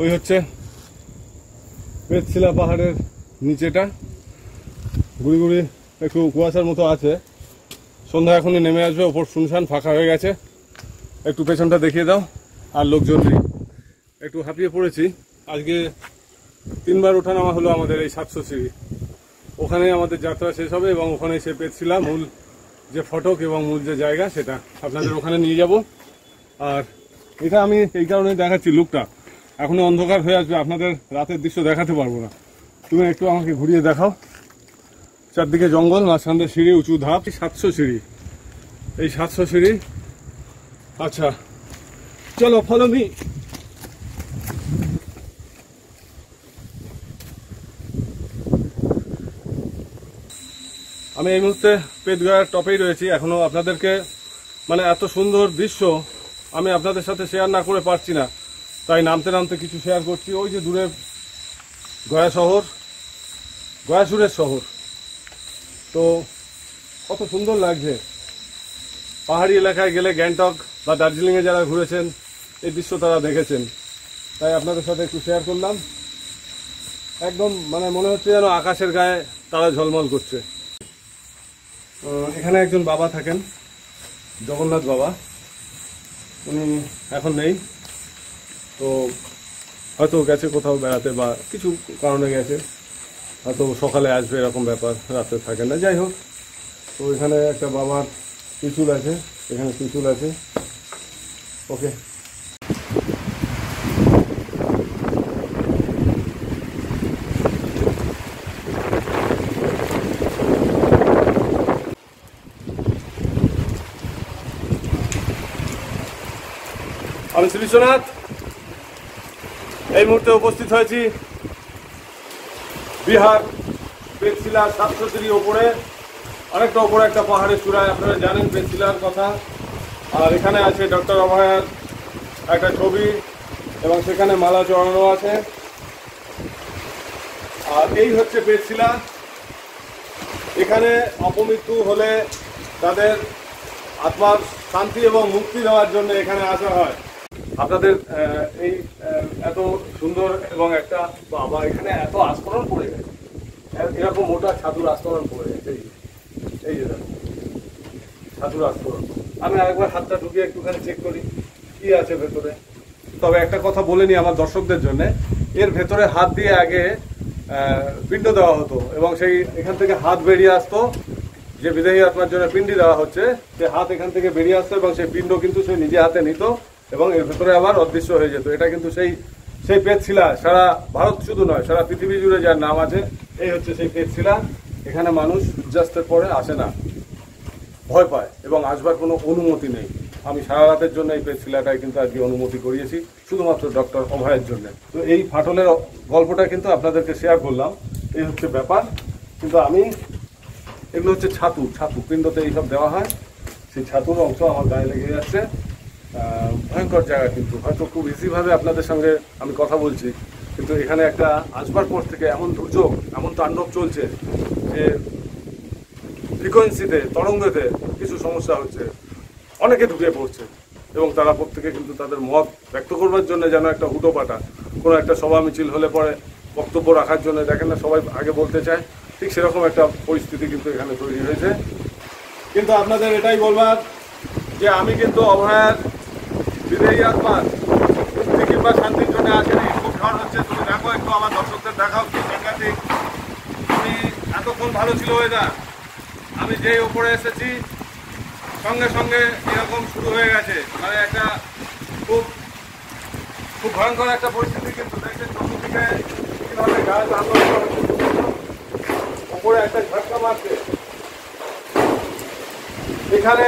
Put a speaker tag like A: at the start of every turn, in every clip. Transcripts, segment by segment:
A: ওই হচ্ছে পেটশিলা পাহাড়ের নিচেটা, গুড়ি গুড়ি একটু কুয়াশার মতো আছে। সন্ধ্যা এখনই নেমে আসবে, ওপর শুনশান ফাঁকা হয়ে গেছে। একটু পেছনটা দেখিয়ে দাও। আর লোকজন নেই, একটু হাঁপিয়ে পড়েছি। আজকে 3বার ওঠানামা হলো আমাদের এই 700 সিঁড়ি। ওখানেই আমাদের যাত্রা শেষ হবে এবং ওখানে সে পেটশিলা মূল যে ফটক এবং মূল যে জায়গা সেটা আপনাদের ওখানে নিয়ে যাব। আর এটা আমি এই কারণে দেখাচ্ছি, লুকটা এখনো অন্ধকার হয়ে আসবে, আপনাদের রাতের দৃশ্য দেখাতে পারবো না। তুমি একটু আমাকে ঘুরিয়ে দেখাও। চারদিকে জঙ্গল, মাঝখান সিঁড়ি, উঁচু ধাপ। 700 সিঁড়ি, এই 700 সিঁড়ি। আচ্ছা চলো, ফলো মি। আমি এই মুহূর্তে পেটগয়ার টপেই রয়েছি। এখনো আপনাদেরকে মানে এত সুন্দর দৃশ্য আমি আপনাদের সাথে শেয়ার না করে পারছি না, তাই নামতে নামতে কিছু শেয়ার করছি। ওই যে দূরে গয়া শহর, গয়াসুরের শহর, তো কত সুন্দর লাগছে। পাহাড়ি এলাকায় গেলে, গ্যাংটক বা দার্জিলিংয়ে যারা ঘুরেছেন এই দৃশ্য তারা দেখেছেন, তাই আপনাদের সাথে একটু শেয়ার করলাম। একদম মানে মনে হচ্ছে যেন আকাশের গায়ে তারা ঝলমল করছে। এখানে একজন বাবা থাকেন, জগন্নাথ বাবা। উনি এখন নেই, তো হয়তো গেছে কোথাও বেড়াতে বা কিছু কারণে গেছে, হয়তো সকালে আসবে এরকম ব্যাপার, রাতে থাকেন না। যাই হোক, তো এখানে একটা বাবার ত্রিশূল আছে, এখানে ত্রিশূল আছে। ওকে, আমি শ্রী বিশ্বনাথ। এই মুহূর্তে উপস্থিত হয়েছি বিহার পেটশিলা 700 সিঁড়ি ওপরে, অনেকটা ওপরে একটা পাহাড়ের চূড়ায়। আপনারা জানেন পেটশিলার কথা। আর এখানে আছে ডক্টর অভয়ার একটা ছবি এবং সেখানে মালা চড়ানো আছে। আর এই হচ্ছে পেটশিলা। এখানে অপমৃত্যু হলে তাদের আত্মার শান্তি এবং মুক্তি দেওয়ার জন্য এখানে আসা হয়। আপনাদের এই এত সুন্দর এবং একটা বাবা, এখানে এত আস্তরণ পড়ে গেছে, এরকম মোটা ছাতুর আস্তরণ পড়ে গেছে। এই যে ছাতুর আস্তরণ। আমি আরেকবার হাতটা ঢুকিয়ে একটুখানি চেক করি কি আছে ভেতরে। তবে একটা কথা বলে নিই আমার দর্শকদের জন্য, এর ভেতরে হাত দিয়ে আগে পিণ্ড দেওয়া হতো এবং সেই এখান থেকে হাত বেরিয়ে আসতো। যে বিদেহী আত্মার জন্য পিণ্ডি দেওয়া হচ্ছে, সে হাত এখান থেকে বেরিয়ে আসতো এবং সেই পিণ্ড কিন্তু সে নিজে হাতে নিত এবং এর ভেতরে আবার অদৃশ্য হয়ে যেত। এটা কিন্তু সেই পেটশিলা, সারা ভারত শুধু নয়, সারা পৃথিবী জুড়ে যার নাম আছে। এই হচ্ছে সেই পেটশিলা। এখানে মানুষ সূর্যাস্তের পরে আসে না, ভয় পায় এবং আসবার কোনো অনুমতি নেই। আমি সারা রাতের জন্য এই পেটশিলাটাই কিন্তু আজকে অনুমতি করিয়েছি, শুধুমাত্র ডক্টর অভয়ের জন্য। তো এই ফাটলের গল্পটা কিন্তু আপনাদেরকে শেয়ার করলাম। এই হচ্ছে ব্যাপার। কিন্তু আমি এগুলো হচ্ছে ছাতু, পিণ্ডতে এইসব দেওয়া হয়। সেই ছাতুর অংশ আমার গায়ে লেগে যাচ্ছে। ভয়ঙ্কর জায়গা, কিন্তু হয়তো খুব ইজিভাবে আপনাদের সঙ্গে আমি কথা বলছি, কিন্তু এখানে একটা আসবার পর থেকে এমন দুর্যোগ, এমন তাণ্ডব চলছে যে ফ্রিকোয়েন্সিতে, তরঙ্গেতে কিছু সমস্যা হচ্ছে, অনেকে ঢুকে পড়ছে এবং তারা প্রত্যেকে কিন্তু তাদের মত ব্যক্ত করবার জন্য যেন একটা হুটোপাটা, কোনো একটা সভা মিছিল হলে পরে বক্তব্য রাখার জন্য দেখেন না সবাই আগে বলতে চায়, ঠিক সেরকম একটা পরিস্থিতি কিন্তু এখানে তৈরি হয়েছে। কিন্তু আপনাদের এটাই বলবার যে আমি কিন্তু অভয়ার বিদেহী আত্মার মুক্তি কিংবা শান্তির জন্য আসেনি। খুব ঝড় হচ্ছে, তুমি দেখো একটু, আমার দর্শকদের দেখাও কি সাংঘাতিক। আমি এতক্ষণ ভালো ছিল ওয়েদার, আমি যেই ওপরে এসেছি সঙ্গে সঙ্গে এরকম শুরু হয়ে গেছে। মানে একটা খুব খুব ভয়ঙ্কর একটা পরিস্থিতি। কিন্তু দেখছেন চতুর্দিকে কীভাবে গাছ আন্দোলন ওপরে একটা ঝটকা মারছে। এখানে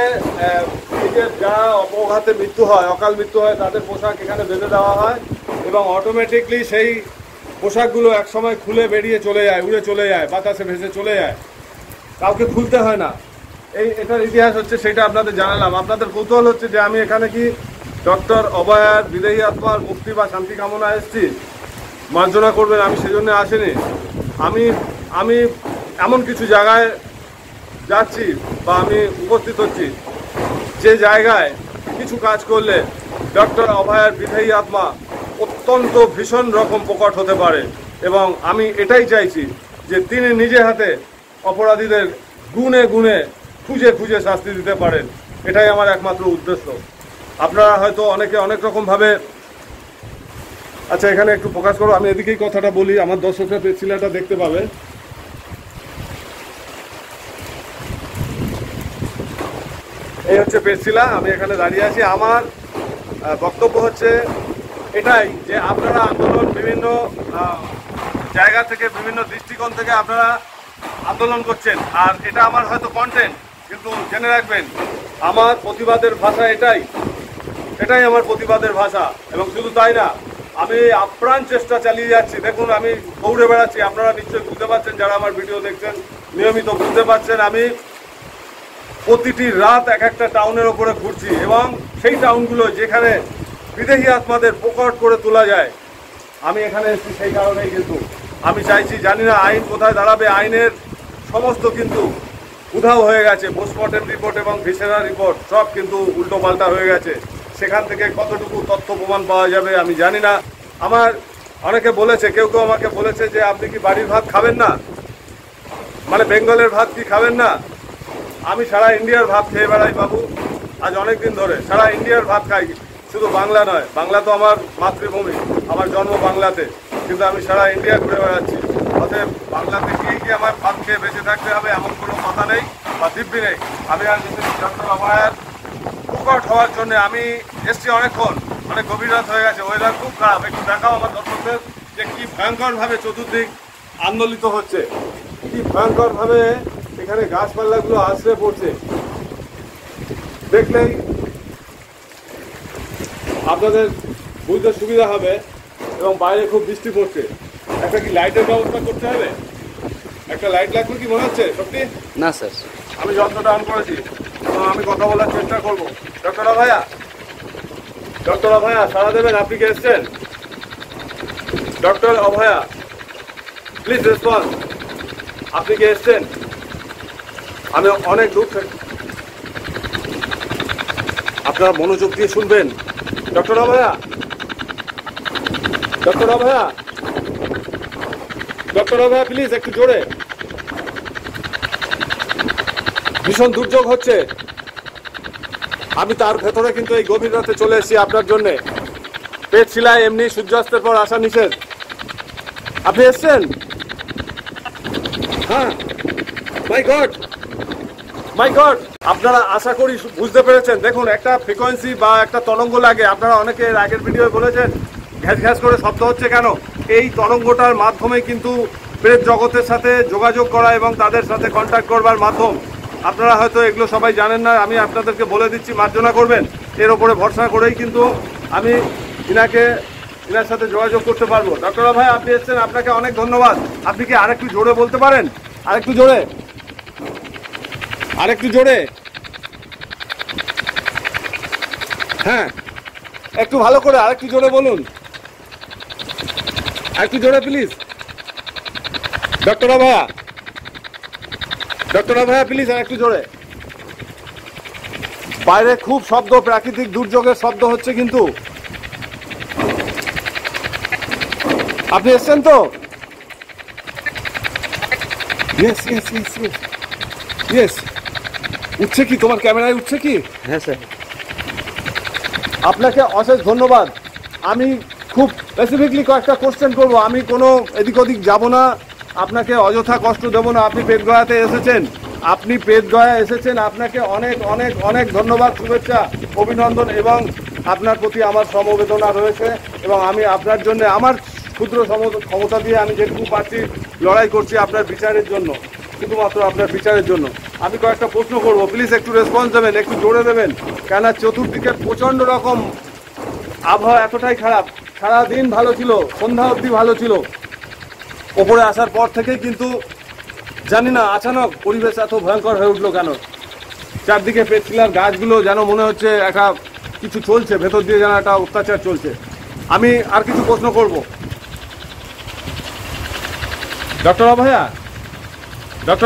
A: এই যে যারা অপঘাতে মৃত্যু হয়, অকাল মৃত্যু হয়, তাদের পোশাক এখানে বেঁধে দেওয়া হয় এবং অটোমেটিকলি সেই পোশাকগুলো একসময় খুলে বেরিয়ে চলে যায়, উড়ে চলে যায়, বাতাসে ভেসে চলে যায়, কাউকে খুলতে হয় না। এটার ইতিহাস হচ্ছে, সেটা আপনাদের জানালাম। আপনাদের কৌতূহল হচ্ছে যে আমি এখানে কি ডক্টর অভয়ার বিদেহী আত্মার মুক্তি বা শান্তি কামনা এসেছি, মার্জনা করবেন, আমি সেজন্য আসিনি। আমি এমন কিছু জায়গায় যাচ্ছি বা আমি উপস্থিত হচ্ছি যে জায়গায় কিছু কাজ করলে ডক্টর অভয়ার বিদেহী আত্মা অত্যন্ত ভীষণ রকম প্রকট হতে পারে, এবং আমি এটাই চাইছি যে তিনি নিজে হাতে অপরাধীদের গুণে গুণে খুঁজে খুঁজে শাস্তি দিতে পারেন। এটাই আমার একমাত্র উদ্দেশ্য। আপনারা হয়তো অনেকে অনেক রকমভাবে, আচ্ছা এখানে একটু ফোকাস করো, আমি এদিকেই কথাটা বলি, আমার দর্শকরা পেজশিলাটা দেখতে পাবে। এই হচ্ছে পেজশিলা, আমি এখানে দাঁড়িয়ে আছি। আমার বক্তব্য হচ্ছে এটাই যে আপনারা আন্দোলন বিভিন্ন জায়গা থেকে, বিভিন্ন দৃষ্টিকোণ থেকে আপনারা আন্দোলন করছেন, আর এটা আমার হয়তো কন্টেন্ট, কিন্তু জেনে রাখবেন আমার প্রতিবাদের ভাষা এটাই আমার প্রতিবাদের ভাষা। এবং শুধু তাই না, আমি আপ্রাণ চেষ্টা চালিয়ে যাচ্ছি। দেখুন আমি দৌড়ে বেড়াচ্ছি, আপনারা নিশ্চয়ই বুঝতে পারছেন, যারা আমার ভিডিও দেখছেন নিয়মিত বুঝতে পারছেন। আমি প্রতিটি রাত এক একটা টাউনের ওপরে ঘুরছি, এবং সেই টাউনগুলো যেখানে বিদেশি আত্মাদের প্রকট করে তোলা যায়, আমি এখানে এসেছি সেই কারণেই। কিন্তু আমি চাইছি, জানি না আইন কোথায় দাঁড়াবে, আইনের সমস্ত কিন্তু উধাও হয়ে গেছে। পোস্টমর্টেম রিপোর্ট এবং ভিসেরা রিপোর্ট সব কিন্তু উল্টো পাল্টা হয়ে গেছে। সেখান থেকে কতটুকু তথ্য প্রমাণ পাওয়া যাবে আমি জানি না। আমার অনেকে বলেছে, কেউ কেউ আমাকে বলেছে যে আপনি কি বাড়ির ভাত খাবেন না, মানে বেঙ্গলের ভাত কি খাবেন না? আমি সারা ইন্ডিয়ার ভাত খেয়ে বেড়াই বাবু, আজ অনেক দিন ধরে সারা ইন্ডিয়ার ভাত খাই, শুধু বাংলা নয়। বাংলা তো আমার মাতৃভূমি, আমার জন্ম বাংলাতে, কিন্তু আমি সারা ইন্ডিয়া ঘুরে বেড়াচ্ছি। অতএব বাংলাতে গিয়ে কি আমার ভাত খেয়ে বেঁচে থাকতে হবে এমন কোনো কথা নেই বা দিব্যি নেই। আমি আর ডক্টর অভয়ার প্রকট হওয়ার জন্য আমি এসছি অনেকক্ষণ, অনেক গভীর রাত হয়ে গেছে, ওয়েদার খুব খারাপ। একটু দেখাও আমার দর্শকদের যে কী ভয়ঙ্করভাবে চতুর্দিক আন্দোলিত হচ্ছে, কি ভয়ঙ্করভাবে এখানে গাছপালাগুলো আছড়ে পড়ছে। দেখলেই আপনাদের বুঝতে সুবিধা হবে। এবং বাইরে খুব বৃষ্টি পড়ছে, একটা কি লাইটের ব্যবস্থা করতে হবে? একটা লাইট লাগবে কি মনে হচ্ছে? সত্যি
B: না স্যার,
A: আমি যন্ত্রটা অন করেছি এবং আমি কথা বলার চেষ্টা করবো। ডক্টর অভয়া সাড়া দেবেন? আপনি কি এসছেন? ডক্টর অভয়া প্লিজ রেসপন্স, আপনি কি এসছেন? আমি অনেক দূর থেকে, আপনারা মনোযোগ দিয়ে শুনবেন। ডক্টর অভয়া প্লিজ একটু জোরে। ভীষণ দুর্যোগ হচ্ছে, আমি তার ভেতরে কিন্তু এই গভীর রাতে চলে এসেছি আপনার জন্য। পেজশিলায় এমনি সূর্যাস্তের পর আসা নিষেধ। আপনি এসছেন? হ্যাঁ, মাই গড, আপনারা আশা করি বুঝতে পেরেছেন। দেখুন, একটা ফ্রিকোয়েন্সি বা একটা তরঙ্গ লাগে। আপনারা অনেকে এর আগের ভিডিও বলেছেন ঘ্যাস ঘ্যাস করে শব্দ হচ্ছে কেন। এই তরঙ্গটার মাধ্যমে কিন্তু প্রেত জগতের সাথে যোগাযোগ করা এবং তাদের সাথে কন্ট্যাক্ট করবার মাধ্যম। আপনারা হয়তো এগুলো সবাই জানেন না, আমি আপনাদেরকে বলে দিচ্ছি, মার্জনা করবেন। এর ওপরে ভরসা করেই কিন্তু আমি ইনার সাথে যোগাযোগ করতে পারবো। ডক্টর ভাই আপনি এসেছেন, আপনাকে অনেক ধন্যবাদ। আপনি কি আরেকটু জোরে বলতে পারেন? আরেকটু জোরে, হ্যাঁ একটু ভালো করে আরেকটু জোরে বলুন, একটু জোরে প্লিজ। ডক্টর অভয়া প্লিজ আর একটু জোরে। বাইরে খুব শব্দ, প্রাকৃতিক দুর্যোগের শব্দ হচ্ছে। কিন্তু আপনি এসছেন তো? ইয়েস। উঠছে কি তোমার ক্যামেরায়? উঠছে কি?
B: হ্যাঁ স্যার।
A: আপনাকে অশেষ ধন্যবাদ। আমি খুব স্পেসিফিকলি কয়েকটা কোশ্চেন করবো, আমি কোনো এদিক ওদিক যাবো না, আপনাকে অযথা কষ্ট দেবো না। আপনি পেটগয়াতে এসেছেন, আপনাকে অনেক অনেক অনেক ধন্যবাদ, শুভেচ্ছা, অভিনন্দন, এবং আপনার প্রতি আমার সমবেদনা রয়েছে। এবং আমি আপনার জন্য আমার ক্ষুদ্র ক্ষমতা দিয়ে আমি যেটুকু পারছি লড়াই করছি আপনার বিচারের জন্য, শুধুমাত্র আপনার বিচারের জন্য। আমি কয়েকটা প্রশ্ন করবো, প্লিজ একটু রেসপন্স দেবেন, একটু জোরে দেবেন, কেননা চতুর্দিকে প্রচণ্ড রকম আবহাওয়া এতটাই খারাপ। সারাদিন ভালো ছিল, সন্ধ্যা অবধি ভালো ছিল, ওপরে আসার পর থেকেই কিন্তু জানি না আচানক পরিবেশ এত ভয়ঙ্কর হয়ে উঠলো কেন। চারদিকে পেটশিলার গাছগুলো যেন মনে হচ্ছে একটা কিছু চলছে, ভেতর দিয়ে যেন একটা অত্যাচার চলছে। আমি আর কিছু প্রশ্ন করব। ডক্টর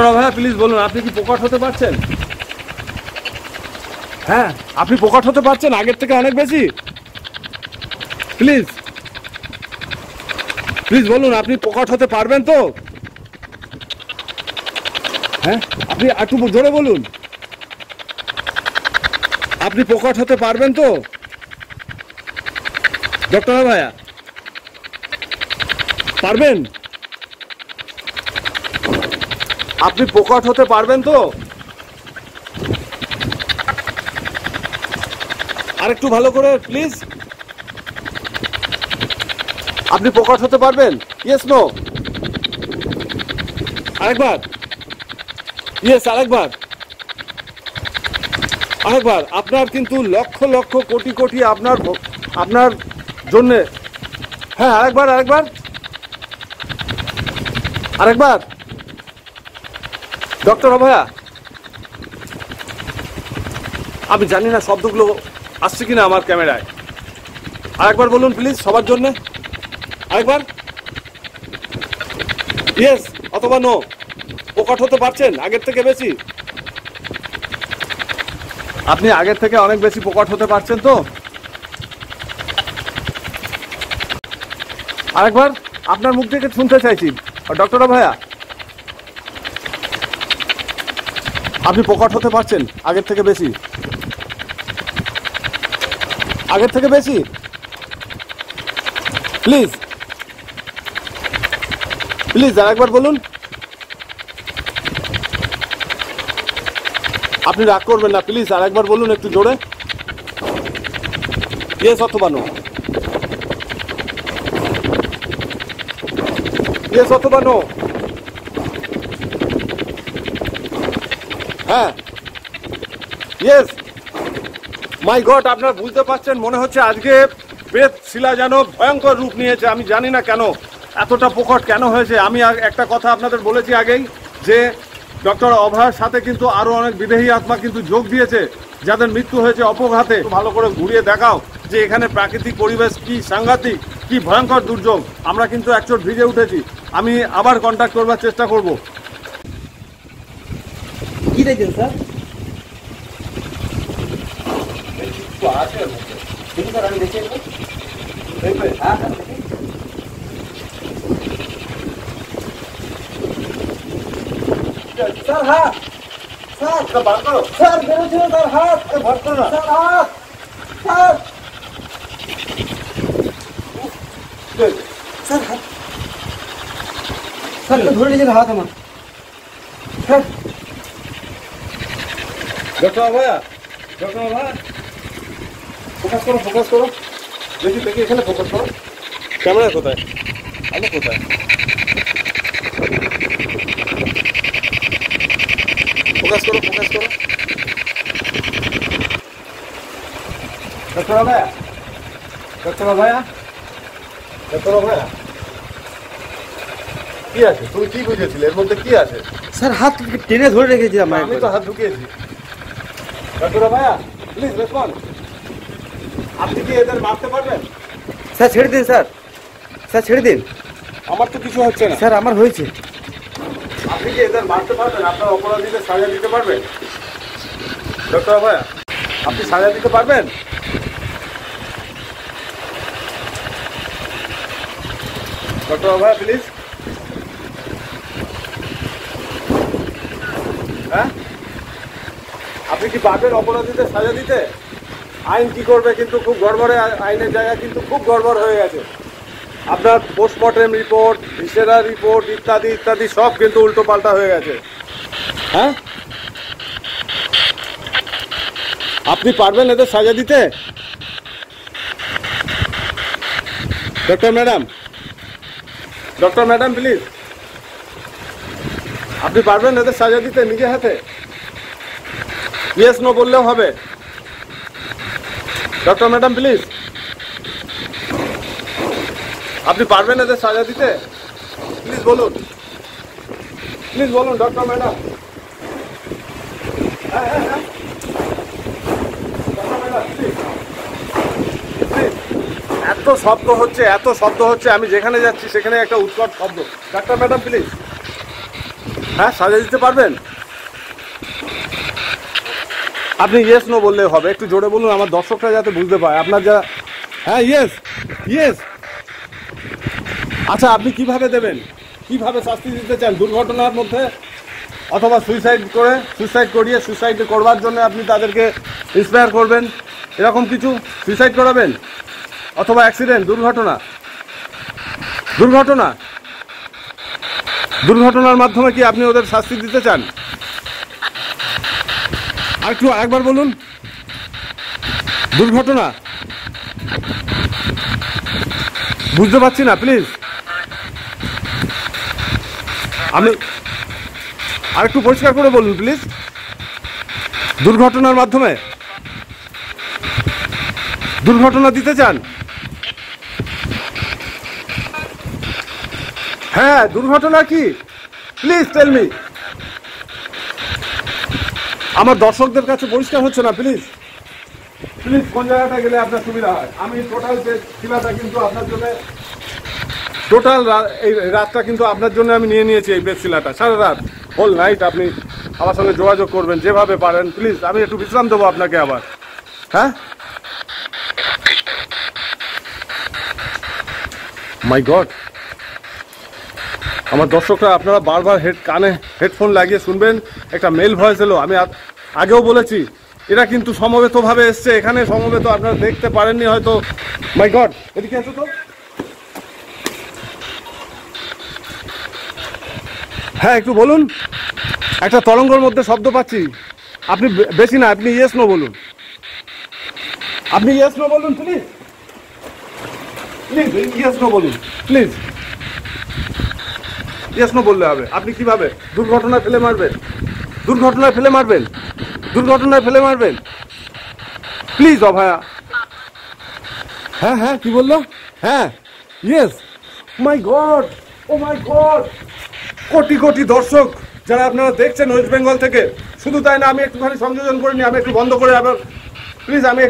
A: অভয়া প্লিজ বলুন, আপনি কি প্রকট হতে পারছেন? হ্যাঁ, আপনি প্রকট হতে পারছেন আগের থেকে অনেক বেশি? প্লিজ প্লিজ বলুন, আপনি প্রকট হতে পারবেন তো? হ্যাঁ, আপনি একটু জোরে বলুন, আপনি প্রকট হতে পারবেন তো ডক্টর ভাইয়া? পারবেন? আপনি প্রকট হতে পারবেন তো? আরেকটু ভালো করে প্লিজ। আপনি প্রকট হতে পারবেন? Yes no? আরেকবার। ইয়েস, আরেকবার। আরেকবার। আপনার কিন্তু লক্ষ লক্ষ কোটি কোটি আপনার জন্য। হ্যাঁ, আরেকবার আরেকবার আরেকবার। ডক্টর অভয়া, আমি জানি না শব্দগুলো আসছে কিনা আমার ক্যামেরায়। আরেকবার বলুন প্লিজ, সবার জন্য আরেকবার। ইয়েস অথবা নো? প্রকট হতে পারছেন আগের থেকে বেশি? আপনি আগের থেকে অনেক বেশি প্রকট হতে পারছেন তো? আরেকবার আপনার মুখ থেকে শুনতে চাইছি ডক্টর অভয়া, আপনি প্রকট হতে পারছেন আগের থেকে বেশি? আগের থেকে বেশি প্লিজ, প্লিজ আরেকবার বলুন। আপনি রাগ করবেন না, প্লিজ আরেকবার বলুন একটু জোরে। ইয়েস অথবা নো? ইয়েস অথবা নো? হ্যাঁ, ইয়েস। মাই গড, আপনারা বুঝতে পারছেন, মনে হচ্ছে আজকে প্রেত শিলা যেন ভয়ঙ্কর রূপ নিয়েছে। আমি জানি না কেন এতটা প্রকট কেন হয়েছে। আমি একটা কথা আপনাদের বলেছি আগেই, যে ডক্টর অভয়ার সাথে কিন্তু আরো অনেক বিদেহী আত্মা কিন্তু যোগ দিয়েছে, যাদের মৃত্যু হয়েছে অপঘাতে। ভালো করে ঘুরিয়ে দেখাও যে এখানে প্রাকৃতিক পরিবেশ কি সাংঘাতিক, কি ভয়ঙ্কর দুর্যোগ। আমরা কিন্তু একচোট ভিজে উঠেছি। আমি আবার কন্ট্যাক্ট করবার চেষ্টা করব।
B: কি দেখছেন স্যার? দেখুন স্যার, আমি দেখে
A: দেখবে?
B: হ্যাঁ স্যার, হাত স্যার,
A: বার করো।
B: স্যার বেরোচ্ছিল স্যার, হাত
A: বার করো না।
B: স্যার, হাত স্যার, স্যার হাত স্যার, ধরে নিয়েছেন হাত আমার স্যার।
A: ডক্টর অভয়া, ডক্টর অভয়া, ফোকাস করো, ফোকাস করো। দেখি দেখি, এখানে ফোকাস করো। ক্যামেরা কোথায়? আলো কোথায়? ফোকাস করো, ফোকাস করো। ডক্টর অভয়া, ডক্টর অভয়া, ডক্টর অভয়া, কি আছে? তুমি কি বুঝেছিলে? এর মধ্যে কি আছে?
B: স্যার হাত টেনে ধরে রেখেছি আমার।
A: আমি তো হাত ঢুকিয়েছি। Doctor Abhaya, please respond. আপনি কি এদের মারতে পারবেন?
B: স্যার ছেড়ে দিন স্যার, স্যার ছেড়ে দিন।
A: আমার তো কিছু হচ্ছে না।
B: স্যার আমার হয়েছে।
A: আপনি কি এদের মারতে পারবেন? আপনার অপরাধীদের সাজা দিতে পারবেন? ডক্টর অভয়া, আপনি সাজা দিতে পারবেন? Doctor Abhaya please. হ্যাঁ, আপনি কি পারবেন অপরাধীদের সাজা দিতে? আইন কি করবে কিন্তু খুব গড়বড়ে, আইনের জায়গা কিন্তু খুব গড়বড় হয়ে গেছে। আপনার পোস্টমর্টেম রিপোর্ট, ভিসেরা রিপোর্ট ইত্যাদি ইত্যাদি সব কিন্তু উল্টো পাল্টা হয়ে গেছে। হ্যাঁ, আপনি পারবেন এদের সাজা দিতে? Doctor madam, doctor madam please, আপনি পারবেন এদের সাজা দিতে নিজে হাতে? ইয়েস নো বললেও হবে। ডক্টর ম্যাডাম প্লিজ, আপনি পারবেন এদের সাজা দিতে? প্লিজ বলুন, প্লিজ বলুন ডক্টর ম্যাডাম। হ্যাঁ হ্যাঁ হ্যাঁ, ডক্টর ম্যাডাম প্লিজ, প্লিজ। এত শব্দ হচ্ছে, এত শব্দ হচ্ছে, আমি যেখানে যাচ্ছি সেখানে একটা উৎকট শব্দ। ডাক্তার ম্যাডাম প্লিজ, হ্যাঁ সাজা দিতে পারবেন? আপনি ইয়েস নো বললে হবে, একটু জোরে বলুন আমার দর্শকরা যাতে বুঝতে পায় আপনার যা। হ্যাঁ ইয়েস, ইয়েস, আচ্ছা, আপনি কিভাবে দেবেন, কিভাবে শাস্তি দিতে চান দুর্ঘটনার মধ্যে, অথবা সুইসাইড করিয়ে সুইসাইড করবার জন্য আপনি তাদেরকে ইন্সপায়ার করবেন, এরকম কিছু সুইসাইড করাবেন, অথবা অ্যাক্সিডেন্ট, দুর্ঘটনার মাধ্যমে কি আপনি ওদের শাস্তি দিতে চান? একবার বলুন। দুর্ঘটনা বুঝতে পারছি না, প্লিজ আমি আরেকটু পরিষ্কার করে বলুন প্লিজ। দুর্ঘটনার মাধ্যমে দুর্ঘটনা দিতে চান? হ্যাঁ, দুর্ঘটনা কি, প্লিজ টেল মি। আমার দর্শকদের কাছে পরিষ্কার হচ্ছে না, প্লিজ কোন জায়গাটা গেলে আপনার সুবিধা হয়। আমি টোটাল যে শিলাটা কিন্তু আপনার জন্য, এই রাতটা কিন্তু আপনার জন্য আমি নিয়েছি, এই বেডশিলাটা সারা রাত, হোল নাইট আপনি আমার সঙ্গে যোগাযোগ করবেন যেভাবে পারেন। প্লিজ, আমি একটু বিশ্রাম দেবো আপনাকে আবার। হ্যাঁ, মাই গড, আমার দর্শকরা আপনারা বারবার কানে হেডফোন লাগিয়ে শুনবেন। একটা মেল ভয়েস এলো, আমি আগেও বলেছি, এরা কিন্তু সমবেতভাবে এসছে এখানে, সমবেত আপনারা দেখতে পারেননি হয়তো। মাই গড, এদিকে আসো তো। হ্যাঁ, একটু বলুন। একটা তরঙ্গের মধ্যে শব্দ পাচ্ছি, আপনি বেশি না, আপনি ইয়েস নো বলুন, প্লিজ ইয়েস নো বলুন, প্লিজ ইয়েস নো বললে হবে। আপনি কিভাবে দুর্ঘটনায় ফেলে মারবেন, প্লিজ অভয়া। হ্যাঁ, কি বললো? হ্যাঁ, ইয়েস, মাই গড, ও মাই গড, কোটি দর্শক যারা আপনারা দেখছেন ওয়েস্ট বেঙ্গল থেকে। শুধু তাই না, আমি একটুখানি সংযোজন করে নিই, আমি একটু বন্ধ করে আবার প্লিজ আমি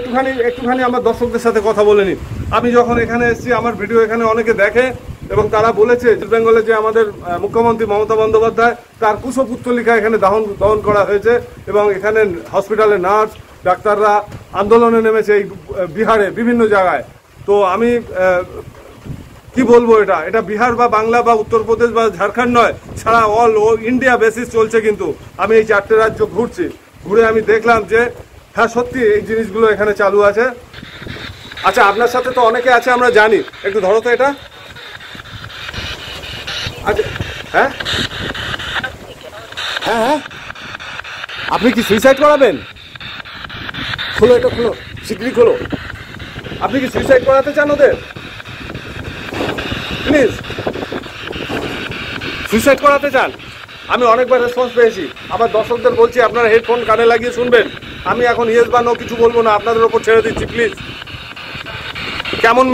A: একটুখানি আমার দর্শকদের সাথে কথা বলে নিই। আমি যখন এখানে এসেছি, আমার ভিডিও এখানে অনেকে দেখে এবং তারা বলেছে ওয়েস্ট বেঙ্গলে যে আমাদের মুখ্যমন্ত্রী মমতা বন্দ্যোপাধ্যায়, তার কুশপুত্তলিকা এখানে দহন করা হয়েছে এবং এখানে হসপিটালে নার্স ডাক্তাররা আন্দোলনে নেমেছে এই বিহারে বিভিন্ন জায়গায়। তো আমি কি বলবো, এটা বিহার বা বাংলা বা উত্তরপ্রদেশ বা ঝাড়খণ্ড নয়, সারা অল ইন্ডিয়া বেসিস চলছে। কিন্তু আমি এই 4টে রাজ্য ঘুরে আমি দেখলাম যে হ্যাঁ, সত্যি এই জিনিসগুলো এখানে চালু আছে। আচ্ছা, আপনার সাথে তো অনেকে আছে আমরা জানি, একটু ধরো তো এটা। আচ্ছা, হ্যাঁ, আপনি কি সুইসাইড করাবেন? খোলো, এটা খোলো, শিগগিরই খোলো। আপনি কি সুইসাইড করাতে চান ওদের? প্লিজ, সুইসাইড করাতে চান? আমি অনেকবার রেসপন্স পেয়েছি। আমার দর্শকদের বলছি, আপনারা হেডফোন কানে লাগিয়ে শুনবেন। আমি এখন ইয়েস বা নো কিছু বলবো না, আপনাদের ওপর ছেড়ে দিচ্ছি। প্লিজ, কেমন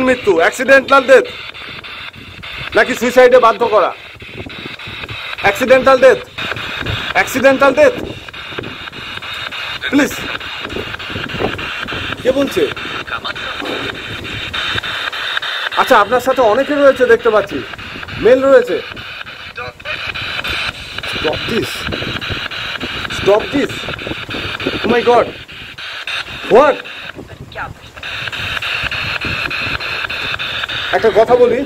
A: মৃত্যু, অ্যাক্সিডেন্টাল ডেথ নাকি সুইসাইডে বাধ্য করা? Accidental death, please. কে বলছে? আচ্ছা, আপনার সাথে অনেকে রয়েছে দেখতে পাচ্ছি, মেল রয়েছে। Stop this. Oh my God. What? একটা কথা বলি,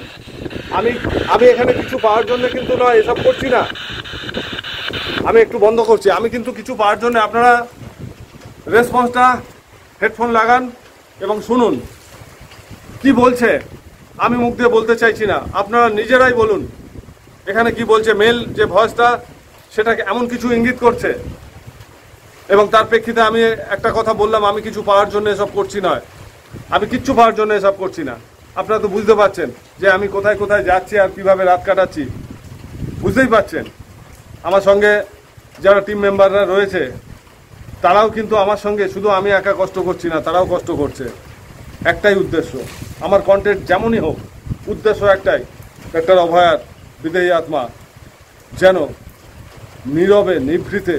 A: আমি এখানে কিছু পাওয়ার জন্য কিন্তু নয় এসব করছি না। আমি একটু বন্ধ করছি। আমি কিন্তু কিছু পাওয়ার জন্য, আপনারা রেসপন্সটা হেডফোন লাগান এবং শুনুন কি বলছে। আমি মুখ দিয়ে বলতে চাইছি না, আপনারা নিজেরাই বলুন এখানে কি বলছে। মেল যে ভয়েসটা, সেটাকে এমন কিছু ইঙ্গিত করছে এবং তার প্রেক্ষিতে আমি একটা কথা বললাম, আমি কিছু পাওয়ার জন্য এসব করছি নয়, আমি কিচ্ছু পাওয়ার জন্য এসব করছি না। আপনারা তো বুঝতে পারছেন যে আমি কোথায় কোথায় যাচ্ছি আর কিভাবে রাত কাটাচ্ছি, বুঝতেই পারছেন। আমার সঙ্গে যারা টিম মেম্বাররা রয়েছে তারাও কিন্তু আমার সঙ্গে, শুধু আমি একা কষ্ট করছি না, তারাও কষ্ট করছে। একটাই উদ্দেশ্য, আমার কন্টেন্ট যেমনই হোক, উদ্দেশ্য একটাই, ডক্টর অভয়ার বিদেহী আত্মা যেন নীরবে নিভৃতে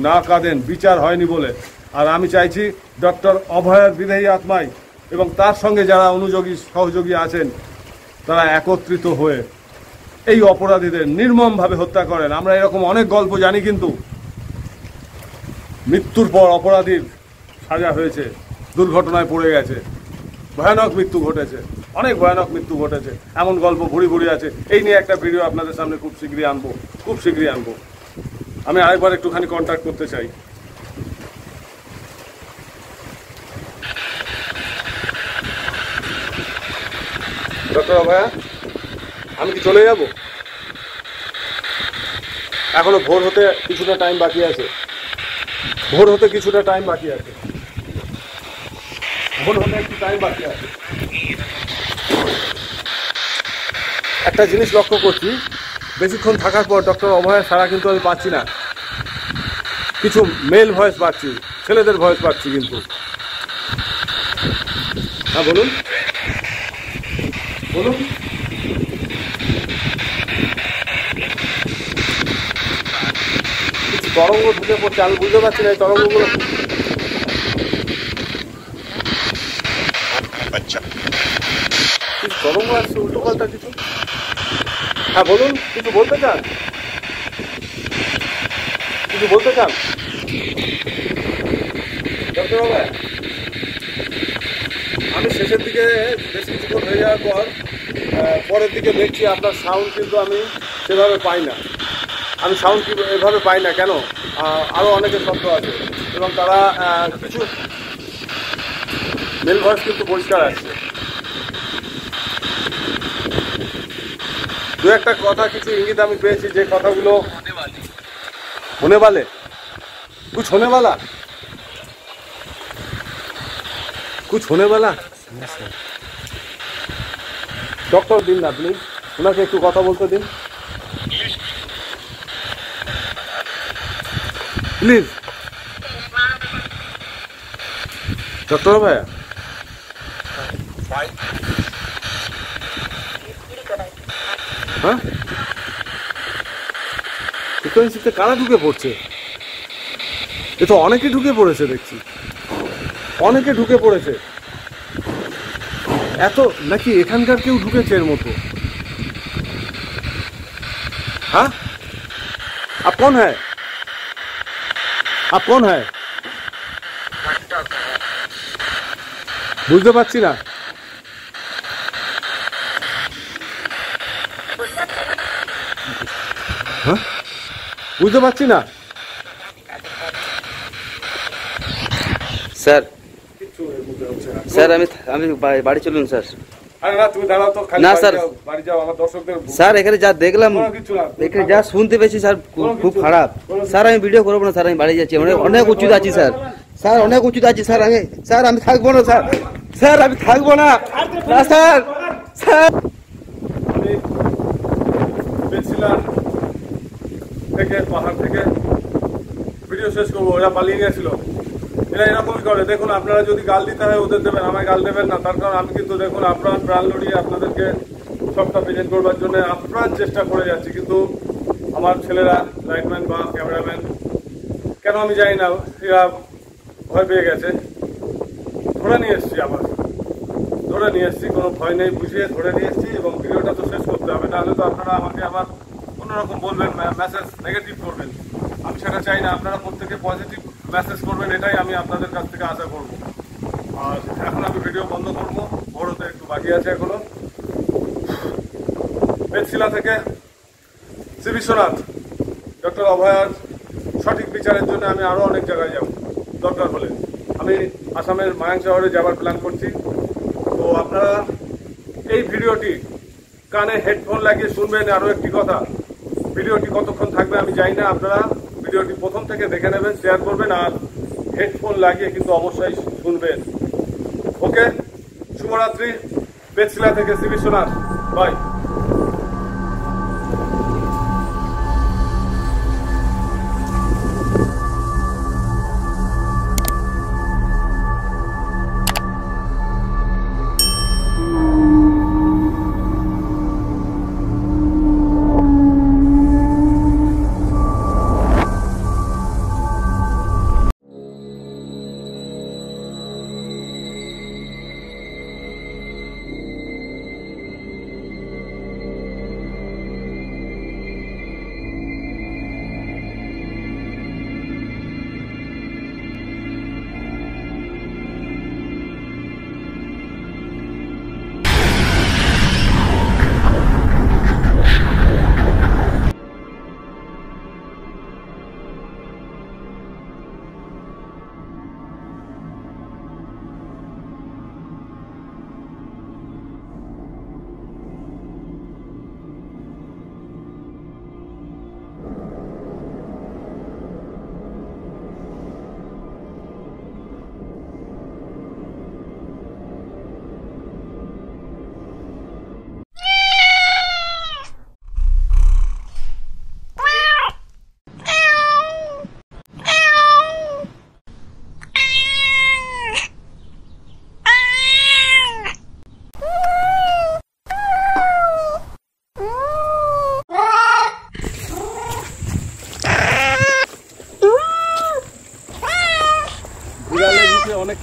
A: না কাঁদেন বিচার হয়নি বলে। আর আমি চাইছি ডক্টর অভয়ার বিদেহী আত্মাই এবং তার সঙ্গে যারা অনুযোগী সহযোগী আছেন তারা একত্রিত হয়ে এই অপরাধীদের নির্মমভাবে হত্যা করেন। আমরা এরকম অনেক গল্প জানি, কিন্তু মৃত্যুর পর অপরাধীর সাজা হয়েছে, দুর্ঘটনায় পড়ে গেছে, ভয়ানক মৃত্যু ঘটেছে। অনেক ভয়ানক মৃত্যু ঘটেছে, এমন গল্প ভুরি ভুরি আছে। এই নিয়ে একটা ভিডিও আপনাদের সামনে খুব শীঘ্রই আনবো। আমি আরেকবার একটুখানি কন্ট্যাক্ট করতে চাই। ডক্টর অভয়া, আমি কি চলে যাব? এখনো ভোর হতে কিছুটা টাইম বাকি আছে। একটা জিনিস লক্ষ্য করছি, বেশিক্ষণ থাকার পর ডক্টর অভয়ের সাড়া কিন্তু আমি পাচ্ছি না। কিছু মেল ভয়েস পাচ্ছি, ছেলেদের ভয়েস পাচ্ছি কিন্তু। হ্যাঁ বলুন। কিছু তরঙ্গ ঢুকে পড়ছে, আমি বুঝতে পারছি না এই তরঙ্গগুলো। কিছু তরঙ্গ আসছে উল্টো পাল্টা কিছু। হ্যাঁ বলুন, কিছু বলতে চান? ডক্টর বাবা, আমি শেষের দিকে বেশ কিছুক্ষণ হয়ে যাওয়ার পর পরের দিকে দেখছি আপনার সাউন্ড কিন্তু আমি সেভাবে পাই না। আমি সাউন্ড এভাবে পাই না কেন? আরও অনেকের শব্দ আছে এবং তারা কিছু মেল ভয়েস কিন্তু পরিষ্কার আসছে। দু একটা কথা, কিছু ইঙ্গিত আমি পেয়েছি, যে কথাগুলো होने वाले, कुछ होने वाला, ডক্টর দিন না প্লিজ, ওনাকে একটু কথা বলতে দিন প্লিজ। ডক্টর ভাইয়া, হ্যাঁ ফ্রিকোয়েন্সিতে কারা ঢুকে পড়ছে? এ তো অনেকে ঢুকে পড়েছে দেখছি, এত নাকি এখানকার কেউ ঢুকেছে এর মতো? হ্যাঁ, आप कौन है? বুঝতে পারছি না। হ্যাঁ, বুঝতে পারছি না
B: স্যার। স্যার আমি বাড়ি চলুন স্যার।
A: আরে না, তুমি দাঁড়াও তো, খালি
B: না স্যার,
A: বাড়ি যাও, আমার দর্শকদের।
B: স্যার এখানে যা দেখলাম, এখানে যা শুনতে পেয়েছি স্যার খুব খারাপ। স্যার আমি ভিডিও করবো না স্যার, আমি বাড়ি যাচ্ছি, অনেক উঁচুতে আছি স্যার। অনেক উঁচুতে আছি স্যার, আমি থাকবো না স্যার, আমি থাকবো না স্যার।
A: আমি বেছিলাম থেকে পাহাড় থেকে ভিডিও শেষ করবো, ওরা পালিয়ে গেছিল। এরা এরকমই করে। দেখুন, আপনারা যদি গাল দিতে হয় ওদের দেবেন, আমায় গাল দেবেন না। তার কারণ আমি কিন্তু দেখুন আপনার প্রাণ লড়িয়ে আপনাদেরকে সবটা প্রেজেন্ট করবার জন্য আপ্রাণ চেষ্টা করে যাচ্ছি, কিন্তু আমার ছেলেরা, লাইটম্যান বা ক্যামেরাম্যান, কেন আমি জানি না, এরা ভয় পেয়ে গেছে। ধরে নিয়ে এসছি, কোনো ভয় নেই, বুঝিয়ে ধরে নিয়ে এসছি। এবং ভিডিওটা তো শেষ করতে হবে, নাহলে তো আপনারা আমাকে আবার অন্যরকম বলবেন, মেসেজ নেগেটিভ করবেন। আমি সেটা চাই না। আপনারা প্রত্যেকে পজিটিভ মেসেজ করবেন, এটাই আমি আপনাদের কাছ থেকে আশা করব। আর এখন আমি ভিডিও বন্ধ করবো, বড়তে একটু বাকি আছে এখনো। বেতশিলা থেকে শ্রী বিশ্বনাথ, ডক্টর অভয়ার সঠিক বিচারের জন্য আমি আরও অনেক জায়গায় যাব, দরকার হলে। আমি আসামের মায়াং শহরে যাওয়ার প্ল্যান করছি। তো আপনারা এই ভিডিওটি কানে হেডফোন লাগিয়ে শুনবেন। আরও একটি কথা, ভিডিওটি কতক্ষণ থাকবে আমি জানি না, আপনারা ভিডিওটি প্রথম থেকে দেখে নেবেন, শেয়ার করবেন, আর হেডফোন লাগিয়ে কিন্তু অবশ্যই শুনবেন। ওকে, শুভরাত্রি। বেতশিলা থেকে শ্রী বিশ্বনাথ, বাই।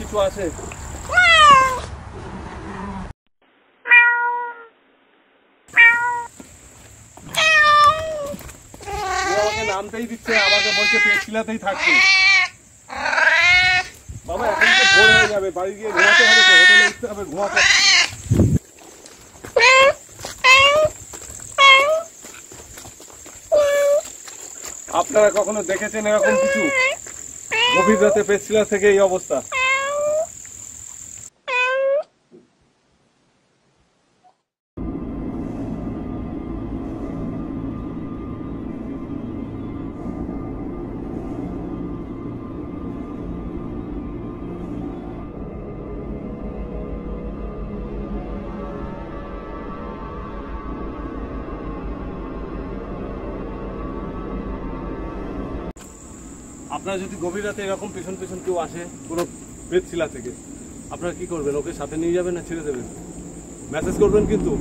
A: কিছু আসে? আমাকে নামতেই দিচ্ছে, আমাকে বলছে পেটশিলাতেই থাকছে। বাবা এখন তো ভোর হয়ে যাবে, বাড়ি গিয়ে ঘুমাতে হবে, তো হোটেলে উঠতে হবে, ঘুমাতে। আপনারা কখনো দেখেছেন এরকম কিছু? গভীর রাতে পেটশিলা থেকে এই অবস্থা। আপনারা যদি গভীর রাতে এরকম পেছন পেছন কেউ আসে কোনো পেটশিলা থেকে, আপনারা কি করবেন? ওকে সাথে নিয়ে যাবেন না ছেড়ে দেবেন? মেসেজ করবেন কিন্তু।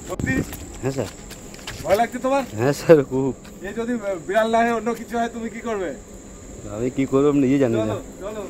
A: সত্যি?
B: হ্যাঁ স্যার।
A: ভয় লাগছে তোমার?
B: হ্যাঁ স্যার খুব।
A: এই যদি বিড়াল না হয় অন্য কিছু হয় তুমি কি করবে?
B: আমি কি করবো নিজে জানি না।
A: চলো চলো।